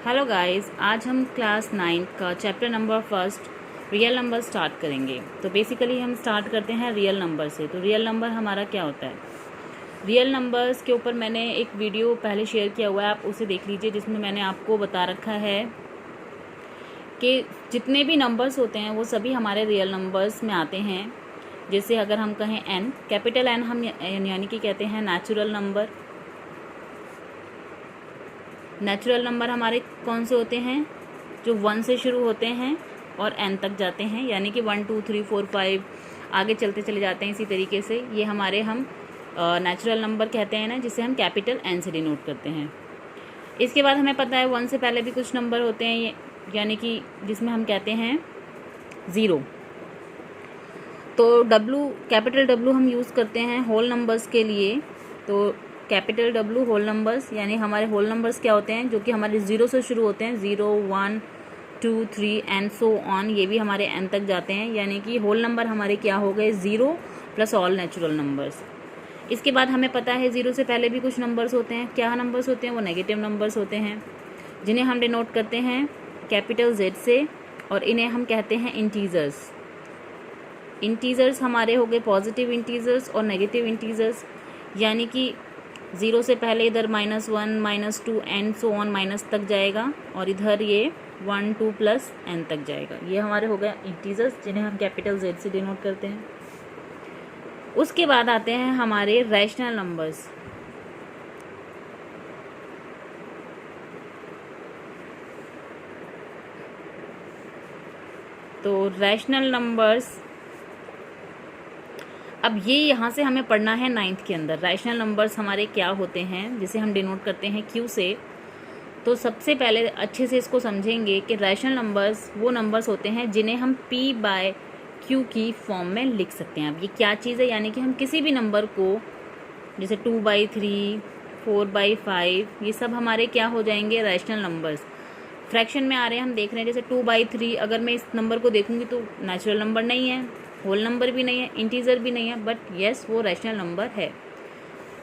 Hello guys, आज हम class 9 का chapter number first real number start करेंगे। तो बेसिकली हम स्टार्ट करते हैं रियल नंबर से। तो रियल नंबर हमारा क्या होता है? रियल नंबर्स के ऊपर मैंने एक वीडियो पहले शेयर किया हुआ है, आप उसे देख लीजिए, जिसमें मैंने आपको बता रखा है कि जितने भी नंबर्स होते हैं वो सभी हमारे रियल नंबर्स में आते हैं। जैसे अगर हम कहें n, कैपिटल N हम यानी कि कहते हैं नेचुरल नंबर। नेचुरल नंबर हमारे कौन से होते हैं? जो 1 से शुरू होते हैं और n तक जाते हैं, यानी कि 1 2 3 4 5 आगे चलते चले जाते हैं। इसी तरीके से ये हमारे हम नेचुरल नंबर कहते हैं ना, जिसे हम कैपिटल N से डिनोट करते हैं। इसके बाद हमें पता है 1 से पहले भी कुछ नंबर होते हैं, यानी कि जिसमें हम कहते हैं 0। तो W, कैपिटल W हम यूज़ करते हैं होल नंबर्स के लिए। तो कैपिटल W होल नंबर्स, यानी हमारे होल नंबर्स क्या होते हैं? जो कि हमारे 0 से शुरू होते हैं, 0 1 2 3 एंड सो ऑन। ये भी हमारे n तक जाते हैं, यानी कि होल नंबर हमारे क्या हो गए? 0 प्लस ऑल नेचुरल नंबर्स। इसके बाद हमें पता है 0 से पहले भी कुछ नंबर्स होते हैं। क्या नंबर्स होते हैं? वो नेगेटिव नंबर्स होते हैं, जिन्हें हम डिनोट करते हैं कैपिटल Z से, और इन्हें हम कहते हैं इंटीजर्स। इंटीजर्स हमारे हो गए पॉजिटिव इंटीजर्स और नेगेटिव इंटीजर्स, यानी कि 0 से पहले इधर -1 -2 एंड सो ऑन माइनस तक जाएगा, और इधर ये 1 2 प्लस n तक जाएगा। ये हमारे हो गए इंटीजर्स, जिन्हें हम कैपिटल Z से डिनोट करते हैं। उसके बाद आते हैं हमारे रैशनल नंबर्स। तो रैशनल नंबर्स, अब ये यहाँ से हमें पढ़ना है 9th के अंदर। रैशनल नंबर्स हमारे क्या होते हैं, जिसे हम डिनोट करते हैं Q से। तो सबसे पहले अच्छे से इसको समझेंगे कि रैशनल नंबर्स वो नंबर्स होते हैं जिन्हें हम P/Q की फॉर्म में लिख सकते हैं। अब ये क्या चीज़ है? यानी कि हम किसी भी नंबर को, जैसे 2/3 4/5, ये सब हमारे क्या हो जाएंगे? Rational numbers. फ्रैक्शन में आ रहे हैं, हम देख रहे हैं। जैसे 2/3 अगर मैं इस नंबर को देखूंगी तो नेचुरल नंबर नहीं है, होल नंबर भी नहीं है, इंटीजर भी नहीं है, बट येस वो रैशनल नंबर है।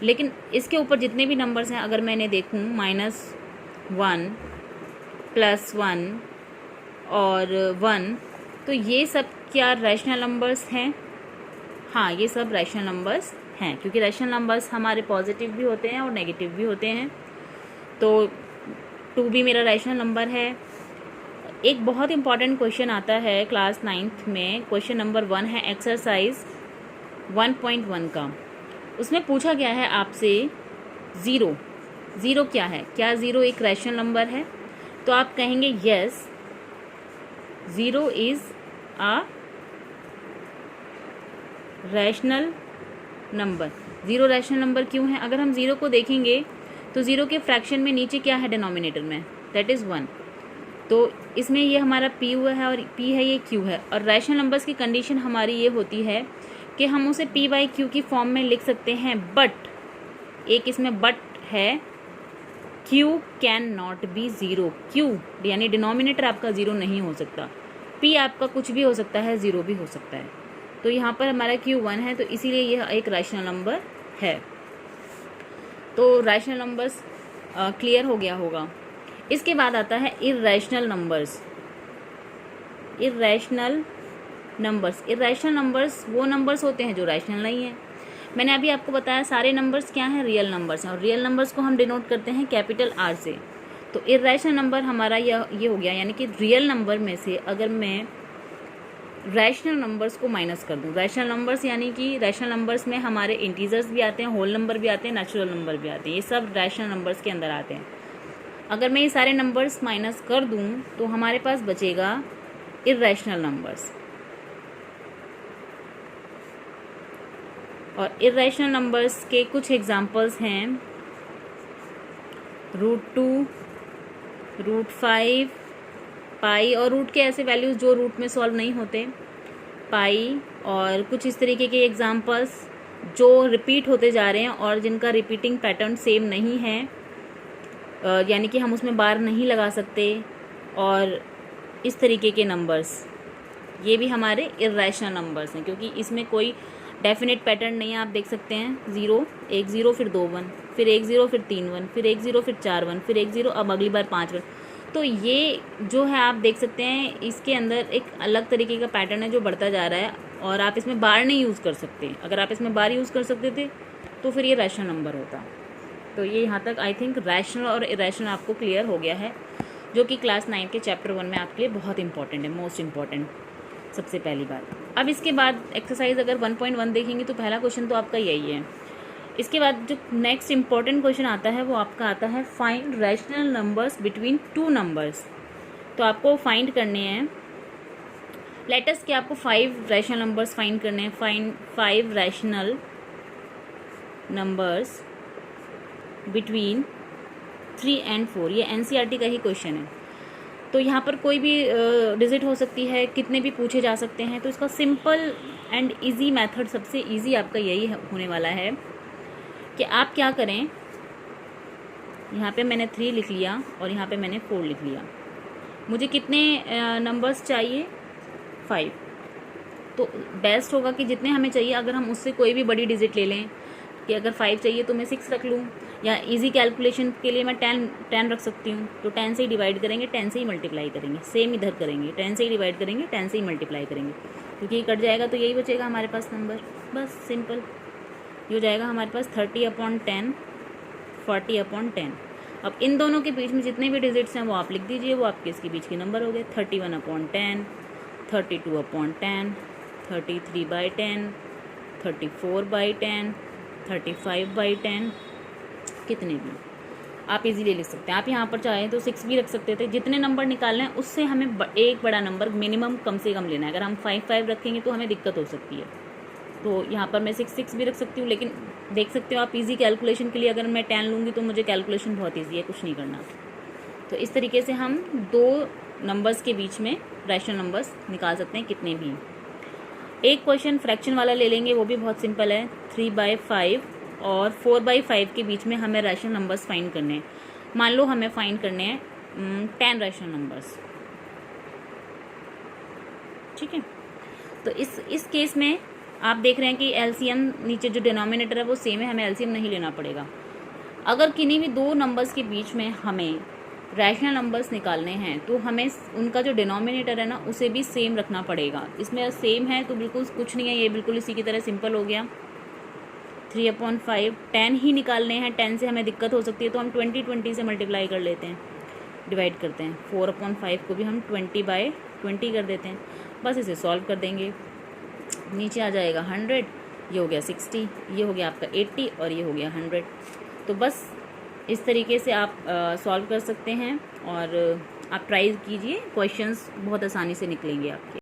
लेकिन इसके ऊपर जितने भी नंबर्स हैं, अगर मैं इन्हें देखूँ -1 +1 और 1, तो ये सब क्या रैशनल नंबर्स हैं? हाँ, ये सब रैशनल नंबर्स हैं, क्योंकि रैशनल नंबर्स हमारे पॉजिटिव भी होते हैं और नेगेटिव भी होते हैं। तो 2 भी मेरा रैशनल नंबर है। एक बहुत इंपॉर्टेंट क्वेश्चन आता है क्लास 9th में, क्वेश्चन नंबर 1 है एक्सरसाइज 1.1 का। उसमें पूछा गया है आपसे ज़ीरो क्या है? क्या 0 एक रैशनल नंबर है? तो आप कहेंगे yes, 0 is a rational number. 0 rational number क्यों है? अगर हम 0 को देखेंगे तो 0 के फ्रैक्शन में नीचे क्या है डिनोमिनेटर में? That is 1। तो इसमें ये हमारा P हुआ है, और P है, ये Q है। और रैशनल नंबर्स की कंडीशन हमारी ये होती है कि हम उसे P/Q की फॉर्म में लिख सकते हैं, बट एक इसमें बट है, Q can not be 0। Q यानी डिनोमिनेटर आपका 0 नहीं हो सकता। P आपका कुछ भी हो सकता है, 0 भी हो सकता है। तो यहाँ पर हमारा Q 1 है, तो इसीलिए यह एक रैशनल नंबर है। तो रैशनल नंबर्स क्लियर हो गया होगा। इसके बाद आता है इर्रेशनल नंबर्स। इर्रेशनल नंबर्स वो नंबर्स होते हैं जो रैशनल नहीं है। मैंने अभी आपको बताया सारे नंबर्स क्या हैं? रियल नंबर्स हैं, और रियल नंबर्स को हम डिनोट करते हैं कैपिटल R से। तो इर्रेशनल नंबर हमारा ये हो गया, यानी कि रियल नंबर में से अगर मैं रैशनल नंबर्स को माइनस कर दूं। रैशनल नंबर्स यानी कि रैशनल नंबर्स में हमारे इंटीजर्स भी आते हैं, होल नंबर भी आते हैं, नेचुरल नंबर भी आते हैं। ये सब रैशनल नंबर्स के अंदर आते हैं। अगर मैं ये सारे नंबर्स माइनस कर दूं तो हमारे पास बचेगा इर्रेशनल नंबर्स। और इर्रेशनल नंबर्स के कुछ एग्जांपल्स हैं √2, √5, पाई, और रूट के ऐसे वैल्यूज़ जो रूट में सॉल्व नहीं होते, पाई। और कुछ इस तरीके के एग्जांपल्स जो रिपीट होते जा रहे हैं और जिनका रिपीटिंग पैटर्न सेम नहीं है, यानी कि हम उसमें बार नहीं लगा सकते। और इस तरीके के नंबर्स, ये भी हमारे इर्रेशनल नंबर्स हैं, क्योंकि इसमें कोई डेफिनेट पैटर्न नहीं है। आप देख सकते हैं 0 1 0 फिर 2 1 फिर 1 0 फिर 3 1 फिर 1 0 फिर 4 1 फिर 1 0, अब अगली बार 5 1। तो ये जो है आप देख सकते हैं इसके अंदर एक अलग तरीके का पैटर्न है जो बढ़ता जा रहा है, और आप इसमें बार नहीं यूज़ कर सकते। अगर आप इसमें बार यूज़ कर सकते थे तो फिर ये रैशनल नंबर होता। तो ये यहाँ तक आई थिंक रैशनल और इरेशनल आपको क्लियर हो गया है, जो कि क्लास 9 के चैप्टर 1 में आपके लिए बहुत इंपॉर्टेंट है, मोस्ट इंपॉर्टेंट सबसे पहली बात। अब इसके बाद एक्सरसाइज अगर 1.1 देखेंगे तो पहला क्वेश्चन तो आपका यही है। इसके बाद जो नेक्स्ट इंपॉर्टेंट क्वेश्चन आता है वो आपका आता है find rational numbers between two numbers. तो आपको फाइंड करने हैं, लेटस कि आपको 5 रैशनल नंबर्स फाइंड करने हैं। Find 5 rational numbers between 3 and 4। ये एनसीईआरटी का ही क्वेश्चन है। तो यहाँ पर कोई भी डिजिट हो सकती है, कितने भी पूछे जा सकते हैं। तो इसका सिंपल एंड इजी मेथड, सबसे इजी आपका यही होने वाला है कि आप क्या करें, यहाँ पे मैंने 3 लिख लिया और यहाँ पे मैंने 4 लिख लिया। मुझे कितने नंबर्स चाहिए? 5। तो बेस्ट होगा कि जितने हमें चाहिए अगर हम उससे कोई भी बड़ी डिजिट ले लें, कि अगर 5 चाहिए तो मैं 6 रख लूँ, या इजी कैलकुलेशन के लिए मैं 10 रख सकती हूँ। तो 10 से ही डिवाइड करेंगे, 10 से ही मल्टीप्लाई करेंगे। सेम इधर करेंगे, 10 से ही डिवाइड करेंगे, 10 से ही मल्टीप्लाई करेंगे, क्योंकि ये कट जाएगा तो यही बचेगा हमारे पास नंबर। बस सिंपल ये हो जाएगा हमारे पास 30/10, 40/10। अब इन दोनों के बीच में जितने भी डिजिट्स हैं वो आप लिख दीजिए, वो आपके इसके बीच के नंबर हो गए। 31/10, 32/10, 33/10, 34/10, 35/10, कितने भी आप इजीली लिख सकते हैं। आप यहाँ पर चाहें तो 6 भी रख सकते थे। जितने नंबर निकालने हैं उससे हमें एक बड़ा नंबर मिनिमम कम से कम लेना है। अगर हम 5 रखेंगे तो हमें दिक्कत हो सकती है। तो यहाँ पर मैं 6 भी रख सकती हूँ, लेकिन देख सकते हो आप इजी कैलकुलेशन के लिए अगर मैं 10 लूँगी तो मुझे कैलकुलेशन बहुत ईजी है, कुछ नहीं करना। तो इस तरीके से हम 2 नंबर्स के बीच में रैशनल नंबर्स निकाल सकते हैं, कितने भी। एक क्वेश्चन फ्रैक्शन वाला ले लेंगे, वो भी बहुत सिंपल है। 3/5 और 4/5 के बीच में हमें रैशनल नंबर्स फाइंड करने हैं। मान लो हमें फाइंड करने हैं 10 रैशनल नंबर्स, ठीक है। तो इस केस में आप देख रहे हैं कि एलसीएम नीचे जो डिनोमिनेटर है वो सेम है, हमें एलसीएम नहीं लेना पड़ेगा। अगर किन्हीं भी 2 नंबर्स के बीच में हमें रैशनल नंबर्स निकालने हैं तो हमें उनका जो डिनोमिनेटर है ना उसे भी सेम रखना पड़ेगा। इसमें सेम है तो बिल्कुल कुछ नहीं है, ये बिल्कुल इसी की तरह सिंपल हो गया। 3/5, 10 ही निकालने हैं, 10 से हमें दिक्कत हो सकती है तो हम 20 से मल्टीप्लाई कर लेते हैं, डिवाइड करते हैं। 4/5 को भी हम 20/20 कर देते हैं। बस इसे सॉल्व कर देंगे, नीचे आ जाएगा 100, ये हो गया 60, ये हो गया आपका 80 और ये हो गया 100। तो बस इस तरीके से आप सॉल्व कर सकते हैं और आप ट्राई कीजिए, क्वेश्चंस बहुत आसानी से निकलेंगे आपके।